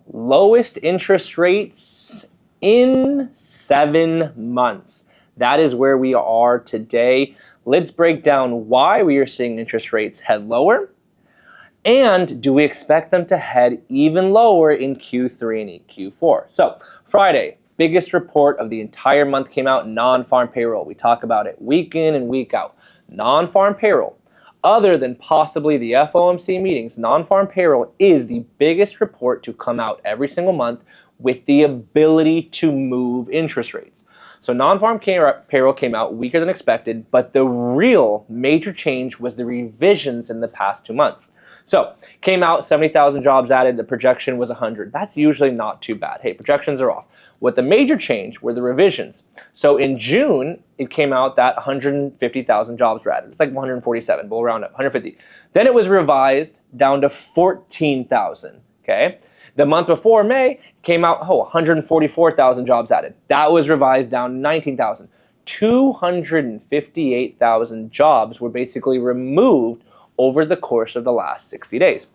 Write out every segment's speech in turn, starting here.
lowest interest rates in 7 months. That is where we are today. Let's break down why we are seeing interest rates head lower, and do we expect them to head even lower in Q3 and Q4? So Friday, biggest report of the entire month came out, non-farm payroll. We talk about it week in and week out. Non-farm payroll, other than possibly the FOMC meetings, non-farm payroll is the biggest report to come out every single month with the ability to move interest rates. So non-farm payroll came out weaker than expected, but the real major change was the revisions in the past 2 months. So came out 70,000 jobs added, the projection was 100. That's usually not too bad. Hey, projections are off. What the major change were the revisions. So in June, it came out that 150,000 jobs were added. It's like 147, but we'll round up, 150. Then it was revised down to 14,000, okay? The month before, May, came out, 144,000 jobs added. That was revised down to 19,000. 258,000 jobs were basically removed over the course of the last 60 days.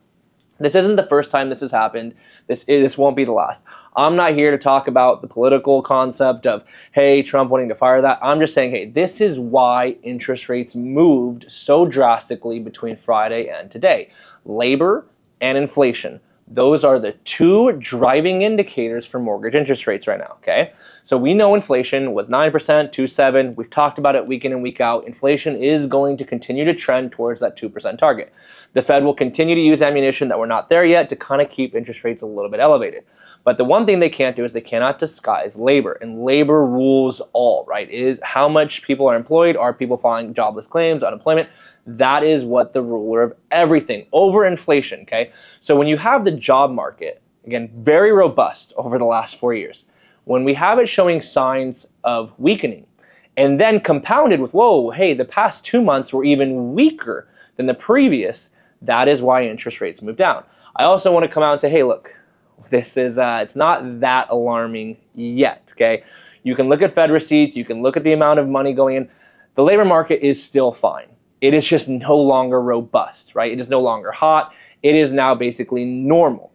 This isn't the first time this has happened. This won't be the last. I'm not here to talk about the political concept of, hey, Trump wanting to fire that. I'm just saying, hey, this is why interest rates moved so drastically between Friday and today. Labor and inflation. Those are the two driving indicators for mortgage interest rates right now, okay? So we know inflation was 9%, 2.7. We've talked about it week in and week out. Inflation is going to continue to trend towards that 2% target. The Fed will continue to use ammunition that we're not there yet to kind of keep interest rates a little bit elevated. But the one thing they can't do is they cannot disguise labor, and labor rules all, right? It is how much people are employed, are people filing jobless claims, unemployment. That is what the ruler of everything, over inflation, okay? So when you have the job market, again, very robust over the last 4 years, when we have it showing signs of weakening, and then compounded with, whoa, hey, the past 2 months were even weaker than the previous, that is why interest rates move down. I also want to come out and say, hey, look, this is, it's not that alarming yet, okay? You can look at Fed receipts, you can look at the amount of money going in. The labor market is still fine. It is just no longer robust, right? It is no longer hot. It is now basically normal.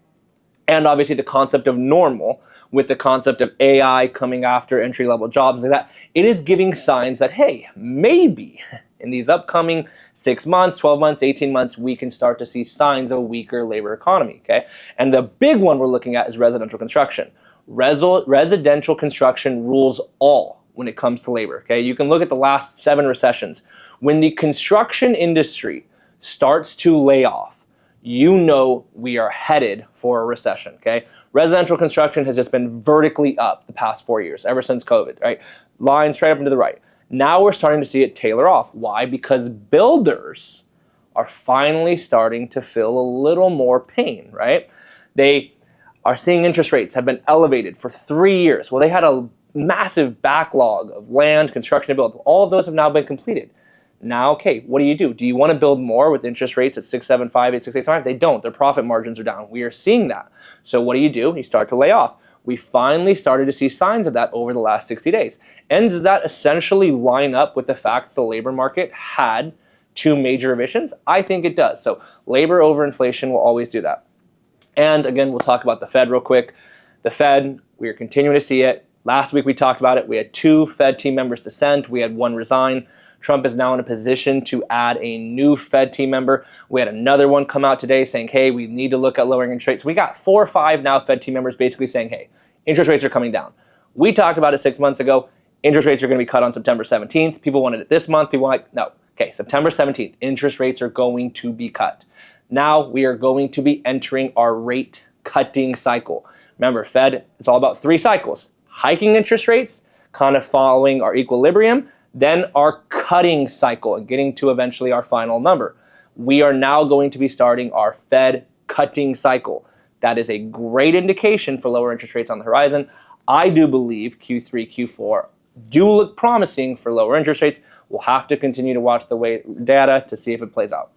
And obviously the concept of normal with the concept of AI coming after entry-level jobs like that, it is giving signs that, hey, maybe in these upcoming 6 months, 12 months, 18 months, we can start to see signs of a weaker labor economy, okay? And the big one we're looking at is residential construction. Residential construction rules all when it comes to labor, okay? You can look at the last 7 recessions. When the construction industry starts to lay off, you know we are headed for a recession, okay? Residential construction has just been vertically up the past 4 years, ever since COVID, right? Line straight up and to the right. Now we're starting to see it tailor off. Why? Because builders are finally starting to feel a little more pain, right? They are seeing interest rates have been elevated for 3 years. Well, they had a massive backlog of land, construction, and build. All of those have now been completed. Now, okay, what do? Do you want to build more with interest rates at 6.75, 8.685? They don't. Their profit margins are down. We are seeing that. So what do? You start to lay off. We finally started to see signs of that over the last 60 days. And does that essentially line up with the fact that the labor market had 2 major revisions? I think it does. So labor over inflation will always do that. And again, we'll talk about the Fed real quick. The Fed, we are continuing to see it. Last week we talked about it. We had 2 Fed team members dissent. We had 1 resign. Trump is now in a position to add a new Fed team member. We had another one come out today saying, hey, we need to look at lowering interest rates. We got 4 or 5 now Fed team members basically saying, hey, interest rates are coming down. We talked about it 6 months ago. Interest rates are going to be cut on September 17th. People wanted it this month. People were like, no. Okay, September 17th, interest rates are going to be cut. Now we are going to be entering our rate cutting cycle. Remember, Fed, it's all about 3 cycles. Hiking interest rates, kind of following our equilibrium, then our cutting cycle and getting to eventually our final number. We are now going to be starting our Fed cutting cycle. That is a great indication for lower interest rates on the horizon. I do believe Q3, Q4 do look promising for lower interest rates. We'll have to continue to watch the data to see if it plays out.